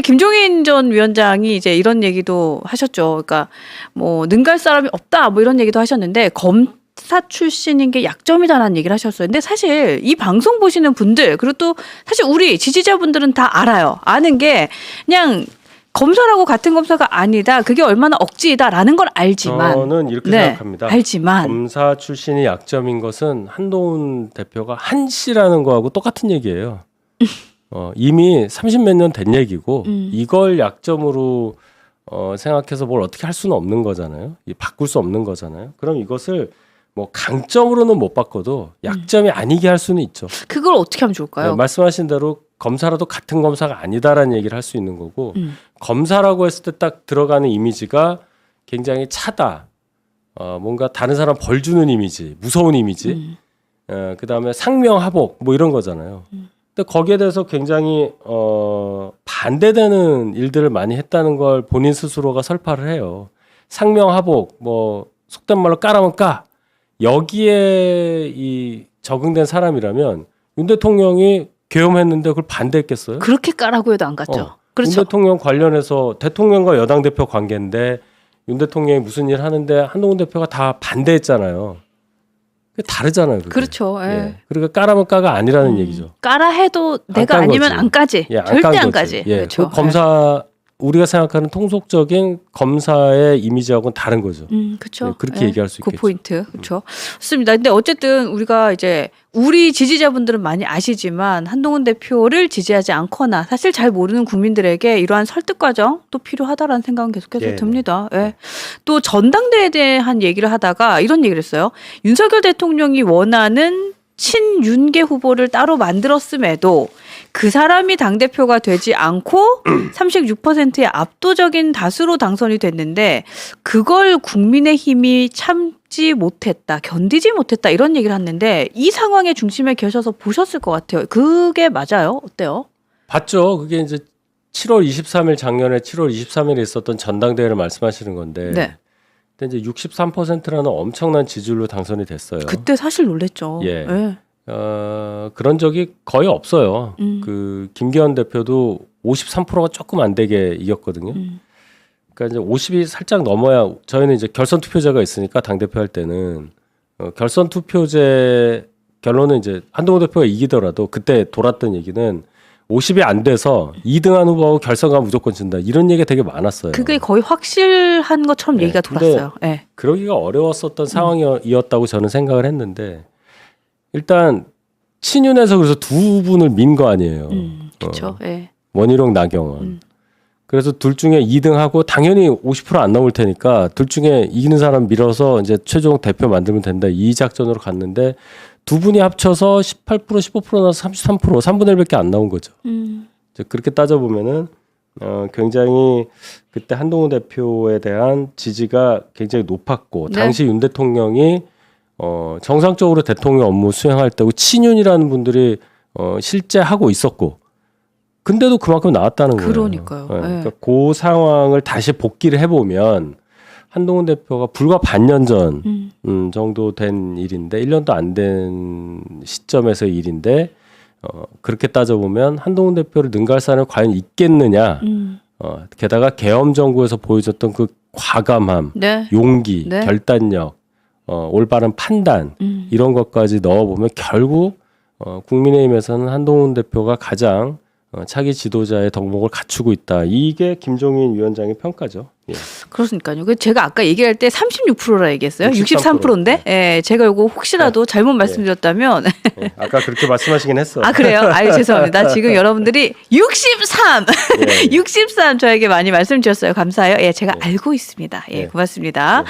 김종인 전 위원장이 이제 이런 얘기도 하셨죠. 그러니까 뭐 능갈 사람이 없다 뭐 이런 얘기도 하셨는데 검사 출신인 게 약점이다라는 얘기를 하셨어요. 근데 사실 이 방송 보시는 분들 그리고 또 사실 우리 지지자분들은 다 알아요. 아는 게 그냥 검사라고 같은 검사가 아니다. 그게 얼마나 억지이다라는 걸 알지만 저는 이렇게 생각합니다. 알지만 검사 출신이 약점인 것은 한동훈 대표가 한 씨라는 거하고 똑같은 얘기예요. 이미 30몇 년 된 얘기고 이걸 약점으로 생각해서 뭘 어떻게 할 수는 없는 거잖아요. 바꿀 수 없는 거잖아요. 그럼 이것을 뭐 강점으로는 못 바꿔도 약점이 아니게 할 수는 있죠. 그걸 어떻게 하면 좋을까요? 네, 말씀하신 대로 검사라도 같은 검사가 아니다라는 얘기를 할 수 있는 거고 검사라고 했을 때 딱 들어가는 이미지가 굉장히 차다. 뭔가 다른 사람 벌 주는 이미지, 무서운 이미지. 그다음에 상명하복 뭐 이런 거잖아요. 근데 거기에 대해서 굉장히 반대되는 일들을 많이 했다는 걸 본인 스스로가 설파를 해요. 상명하복 뭐 속된 말로 까라면 까. 여기에 이 적응된 사람이라면 윤 대통령이 계엄했는데 그걸 반대했겠어요? 그렇게 까라고 해도 안 갔죠. 그렇죠. 윤 대통령 관련해서 대통령과 여당 대표 관계인데 윤 대통령이 무슨 일 하는데 한동훈 대표가 다 반대했잖아요. 다르잖아요. 그게. 그렇죠. 예. 예. 그러니까 까라면 까가 아니라는 얘기죠. 까라 해도 내가 아니면 안 까지. 예, 절대 안 까지. 예. 그렇죠. 그 검사 우리가 생각하는 통속적인 검사의 이미지하고는 다른 거죠. 그렇죠. 네, 그렇게 얘기할 수 그 있겠죠. 포인트. 그렇죠. 좋습니다. 근데 어쨌든 우리가 이제 우리 지지자분들은 많이 아시지만 한동훈 대표를 지지하지 않거나 사실 잘 모르는 국민들에게 이러한 설득 과정 또 필요하다라는 생각은 계속해서 네. 듭니다. 예. 또 전당대회에 대한 얘기를 하다가 이런 얘기를 했어요. 윤석열 대통령이 원하는 친윤계 후보를 따로 만들었음에도 그 사람이 당대표가 되지 않고 36%의 압도적인 다수로 당선이 됐는데 그걸 국민의힘이 참지 못했다, 견디지 못했다 이런 얘기를 했는데 이 상황의 중심에 계셔서 보셨을 것 같아요. 그게 맞아요? 어때요? 봤죠. 그게 이제 7월 23일 작년에 7월 23일에 있었던 전당대회를 말씀하시는 건데 네. 그때 이제 63%라는 엄청난 지지율로 당선이 됐어요. 그때 사실 놀랬죠. 예. 네. 그런 적이 거의 없어요. 그 김기현 대표도 53%가 조금 안 되게 이겼거든요. 그러니까 이제 50이 살짝 넘어야 저희는 이제 결선 투표제가 있으니까 당 대표 할 때는 결선 투표제 결론은 이제 한동훈 대표가 이기더라도 그때 돌았던 얘기는 50이 안 돼서 2등한 후보하고 결선 가면 무조건 진다. 이런 얘기가 되게 많았어요. 그게 거의 확실한 것처럼 네, 얘기가 돌았어요. 네. 그러기가 어려웠었던 상황이었다고 저는 생각을 했는데 일단 친윤에서 그래서 두 분을 민 거 아니에요. 그렇죠. 네. 원희룡, 나경원. 그래서 둘 중에 2등하고 당연히 50% 안 넘을 테니까 둘 중에 이기는 사람 밀어서 이제 최종 대표 만들면 된다. 이 작전으로 갔는데 두 분이 합쳐서 18%, 15% 나서 33%, 3분의 1밖에 안 나온 거죠. 이제 그렇게 따져보면은 굉장히 그때 한동훈 대표에 대한 지지가 굉장히 높았고 네. 당시 윤 대통령이 정상적으로 대통령 업무 수행할 때고 친윤이라는 분들이 실제 하고 있었고 근데도 그만큼 나왔다는 거예요. 그러니까요. 네. 그러니까 그 상황을 다시 복기를 해보면 한동훈 대표가 불과 반년 전 정도 된 일인데 1년도 안 된 시점에서의 일인데 그렇게 따져보면 한동훈 대표를 능가할 사람이 과연 있겠느냐. 게다가 계엄 정부에서 보여줬던 그 과감함, 네. 용기, 네. 결단력, 올바른 판단 이런 것까지 넣어보면 결국 국민의힘에서는 한동훈 대표가 가장 차기 지도자의 덕목을 갖추고 있다. 이게 김종인 위원장의 평가죠. 예. 그렇으니까요. 제가 아까 얘기할 때 36%라 얘기했어요. 63%. 63%인데. 예, 제가 이거 혹시라도 잘못 말씀드렸다면 예. 아까 그렇게 말씀하시긴 했어. 아 그래요? 아유 죄송합니다. 지금 여러분들이 63, 예. 63 저에게 많이 말씀 주셨어요. 감사해요. 예, 제가 알고 있습니다. 예, 예. 고맙습니다.